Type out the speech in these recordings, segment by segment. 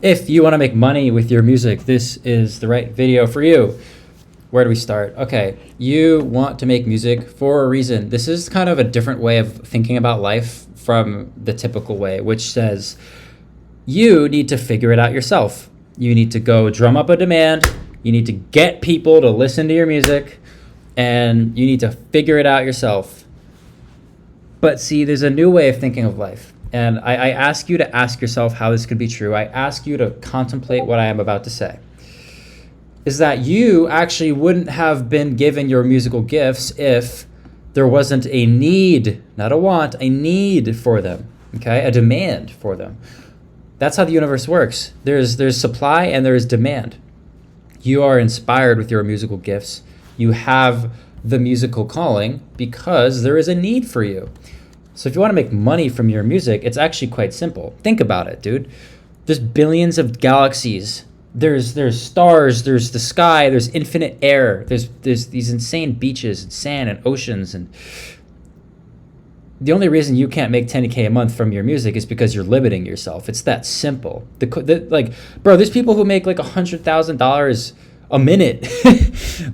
If you want to make money with your music, this is the right video for you. Where do we start? Okay, you want to make music for a reason. This is kind of a different way of thinking about life from the typical way, which says you need to figure it out yourself. You need to go drum up a demand. You need to get people to listen to your music, and you need to figure it out yourself. But see, there's a new way of thinking of life. And I ask you to ask yourself how this could be true. I ask you to contemplate what I am about to say. Is that you actually wouldn't have been given your musical gifts if there wasn't a need, not a want, a need for them, okay? A demand for them. That's how the universe works. There's supply and there is demand. You are inspired with your musical gifts. You have the musical calling because there is a need for you. So if you want to make money from your music, it's actually quite simple. Think about it, dude. There's billions of galaxies. There's stars, there's the sky, there's infinite air, there's these insane beaches and sand and oceans, and the only reason you can't make 10K a month from your music is because you're limiting yourself. It's that simple. Like, bro, there's people who make like $100,000 a minute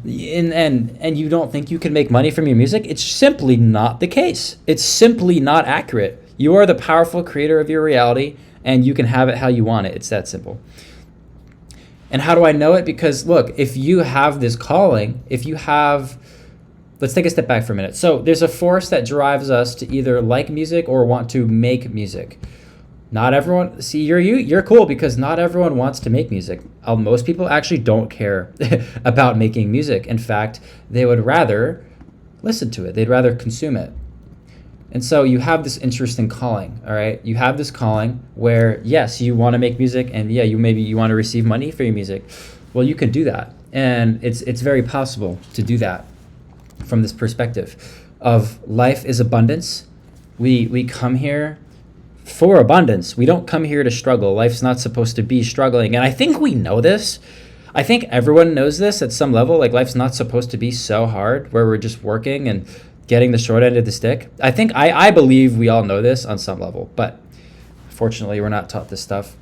and you don't think you can make money from your music. It's simply not the case. It's simply not accurate. You are the powerful creator of your reality, and you can have it how you want it. It's that simple. And how do I know it? Because look, if you have this calling, let's take a step back for a minute. So there's a force that drives us to either like music or want to make music. Not everyone, see, you're cool because not everyone wants to make music. Most people actually don't care about making music. In fact, they would rather listen to it. They'd rather consume it. And so you have this interesting calling, all right? You have this calling where, yes, you want to make music, and yeah, you want to receive money for your music. Well, you can do that. And it's very possible to do that from this perspective of life is abundance. We come here for abundance. We don't come here to struggle. Life's not supposed to be struggling. And I think we know this. I think everyone knows this at some level. Like, life's not supposed to be so hard where we're just working and getting the short end of the stick. I believe we all know this on some level, but fortunately we're not taught this stuff.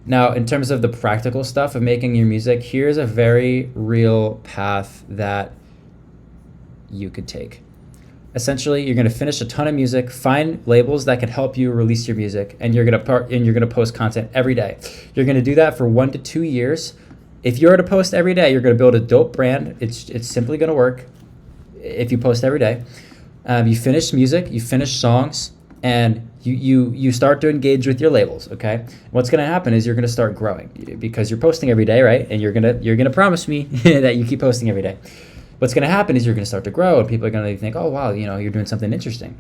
Now, in terms of the practical stuff of making your music, here's a very real path that you could take. Essentially, you're going to finish a ton of music, find labels that can help you release your music, and you're going to post content every day. You're going to do that for 1 to 2 years. If you're to post every day, you're going to build a dope brand. It's simply going to work if you post every day. You finish music, you finish songs, and you start to engage with your labels, okay? What's going to happen is you're going to start growing because you're posting every day, right? And you're going to promise me that you keep posting every day. What's going to happen is you're going to start to grow, and people are going to think, oh, wow, you're doing something interesting.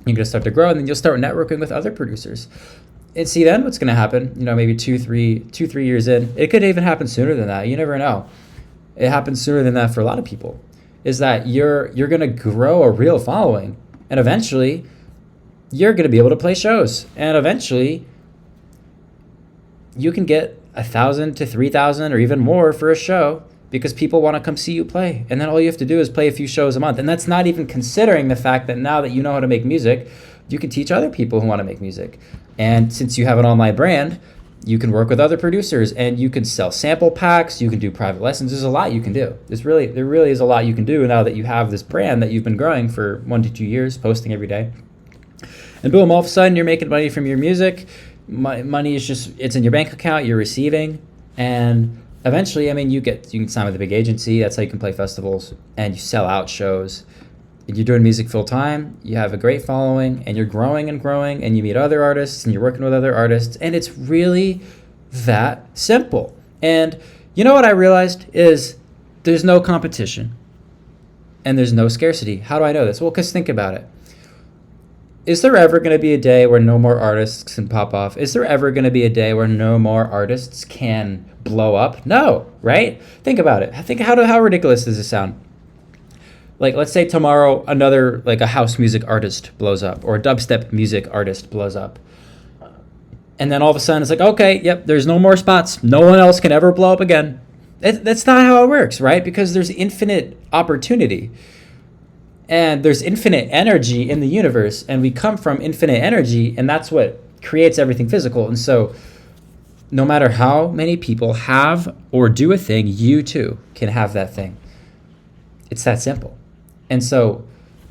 You're going to start to grow, and then you'll start networking with other producers. And see, then what's going to happen, maybe 2-3 years in, it could even happen sooner than that. You never know. It happens sooner than that for a lot of people, is that you're going to grow a real following, and eventually you're going to be able to play shows, and eventually you can get 1,000 to 3,000 or even more for a show, because people want to come see you play. And then all you have to do is play a few shows a month. And that's not even considering the fact that now that you know how to make music, you can teach other people who want to make music. And since you have an online brand, you can work with other producers, and you can sell sample packs, you can do private lessons. There's a lot you can do. There really is a lot you can do now that you have this brand that you've been growing for 1 to 2 years, posting every day. And boom, all of a sudden you're making money from your music. Money is it's in your bank account, you're receiving, and eventually, you can sign with a big agency. That's how you can play festivals, and you sell out shows. You're doing music full time. You have a great following, and you're growing and growing, and you meet other artists, and you're working with other artists, and it's really that simple. And you know what I realized is there's no competition, and there's no scarcity. How do I know this? Well, because think about it. Is there ever going to be a day where no more artists can pop off? Is there ever going to be a day where no more artists can blow up? No, right? Think about it. Think how ridiculous does this sound? Like, let's say tomorrow another, like, a house music artist blows up, or a dubstep music artist blows up. And then all of a sudden it's like, okay, yep, there's no more spots. No one else can ever blow up again. That's not how it works, right? Because there's infinite opportunity. And there's infinite energy in the universe, and we come from infinite energy, and that's what creates everything physical. And so no matter how many people have or do a thing, you too can have that thing. It's that simple. And so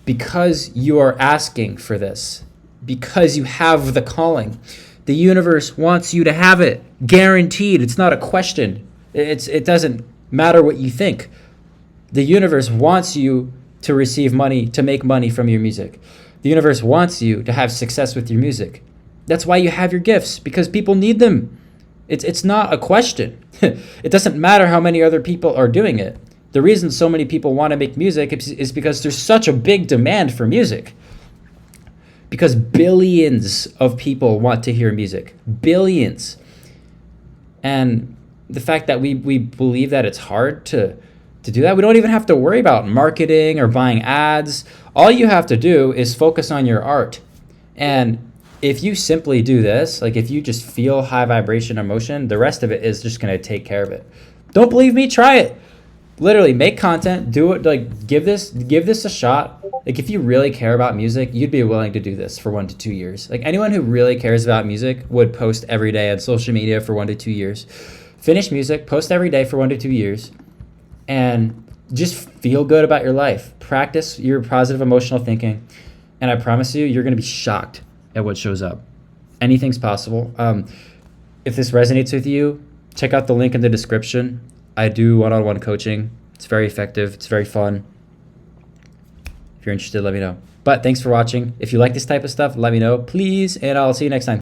because you are asking for this, because you have the calling, the universe wants you to have it, guaranteed. It's not a question. It doesn't matter what you think. The universe wants you to receive money, to make money from your music. The universe wants you to have success with your music. That's why you have your gifts, because people need them. It's not a question. It doesn't matter how many other people are doing it. The reason so many people want to make music is because there's such a big demand for music. Because billions of people want to hear music. Billions. And the fact that we believe that it's hard to do that, we don't even have to worry about marketing or buying ads. All you have to do is focus on your art. And if you simply do this, like if you just feel high vibration emotion, the rest of it is just going to take care of it. Don't believe me? Try it. Literally make content, do it, like give this a shot. Like if you really care about music, you'd be willing to do this for 1 to 2 years. Like anyone who really cares about music would post every day on social media for 1 to 2 years. Finish music, post every day for 1 to 2 years, and just feel good about your life. Practice your positive emotional thinking, and I promise you, you're going to be shocked at what shows up. Anything's possible. If this resonates with you, check out the link in the description. I do one-on-one coaching. It's very effective. It's very fun. If you're interested, let me know. But thanks for watching. If you like this type of stuff, let me know, please, and I'll see you next time.